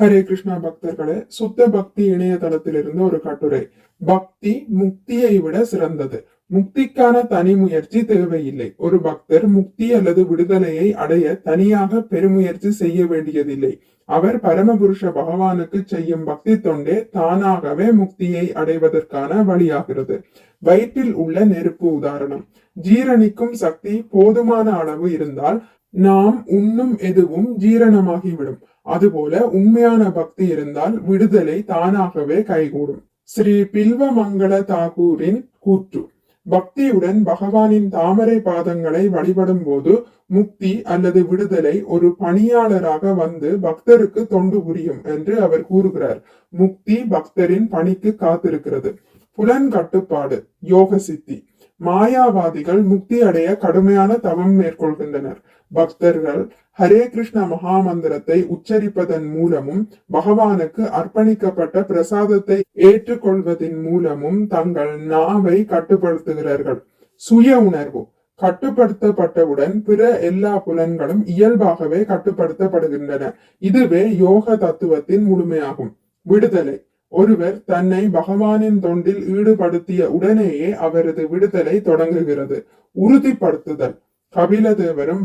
ஹரே கிருஷ்ணா பக்தர்களே, சுத்த பக்தி இணையதளத்திலிருந்து ஒரு கட்டுரை. பக்தி முக்தியை விட சிறந்தது. முக்திக்கான தனி முயற்சி தேவையில்லை. ஒரு பக்தர் முக்தி அல்லது விடுதலையை அடைய தனியாக பெருமுயற்சி செய்ய வேண்டியதில்லை. அவர் பரமபுருஷ பகவானுக்கு செய்யும் பக்தி தொண்டே தானாகவே முக்தியை அடைவதற்கான வழியாகிறது. வயிற்றில் உள்ள நெருப்பு உதாரணம். ஜீரணிக்கும் சக்தி போதுமான அளவு இருந்தால் நாம் உண்ணும் எதுவும் ஜீரணமாகிவிடும். அதுபோல உண்மையான பக்தி இருந்தால் விடுதலை தானாகவே கைகூடும். ஸ்ரீ பில்வமங்கள தாகூரின் கூற்று. பக்தியுடன் பகவானின் தாமரை பாதங்களை வழிபடும் போது முக்தி அல்லது விடுதலை ஒரு பணியாளராக வந்து பக்தருக்கு தொண்டு புரியும் என்று அவர் கூறுகிறார். முக்தி பக்தரின் பணிக்கு காத்திருக்கிறது. புலன் கட்டுப்பாடு யோக சித்தி. மாயாவாதிகள் முக்தி அடைய கடுமையான தவம் மேற்கொள்கின்றனர். பக்தர்கள் ஹரே கிருஷ்ண மகாமந்திரத்தை உச்சரிப்பதன் மூலமும் பகவானுக்கு அர்ப்பணிக்கப்பட்ட பிரசாதத்தை ஏற்றுக்கொள்வதன் மூலமும் தங்கள் நாவை கட்டுப்படுத்துகிறார்கள். சுய உணர்வு. கட்டுப்படுத்தப்பட்டவுடன் பிற எல்லா புலன்களும் இயல்பாகவே கட்டுப்படுத்தப்படுகின்றன. இதுவே யோக தத்துவத்தின் முழுமையாகும். விடுதலை. ஒருவர் தன்னை பகவானின் தொண்டில் ஈடுபடுத்திய உடனேயே அவரது விடுதலை தொடங்குகிறது. உறுதிப்படுத்துதல். கபிலதேவரும்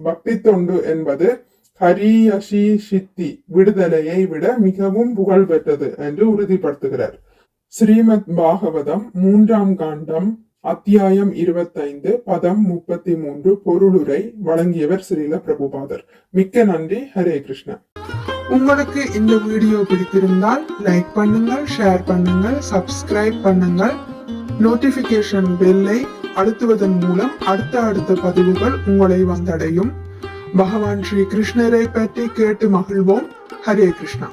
பக்தி தொண்டு என்பது ஹரியஷி சித்தி விடுதலையை விட மிகவும் புகழ் பெற்றது என்று உறுதிப்படுத்துகிறார். ஸ்ரீமத் பாகவதம் 3ஆம் காண்டம் அத்தியாயம் 25 பதம் 33 பொருளுரை வழங்கியவர் ஸ்ரீல பிரபுபாதர். மிக்க நன்றி. ஹரே கிருஷ்ணா. உங்களுக்கு இந்த வீடியோ பிடித்திருந்தால் லைக் பண்ணுங்கள், ஷேர் பண்ணுங்கள், சப்ஸ்கிரைப் பண்ணுங்கள். நோட்டிபிகேஷன் பெல்லை அழுத்துவதன் மூலம் அடுத்த பதிவுகள் உங்களை வந்தடையும். பகவான் ஸ்ரீ கிருஷ்ணரை பற்றி கேட்டு மகிழ்வோம். ஹரே கிருஷ்ணா.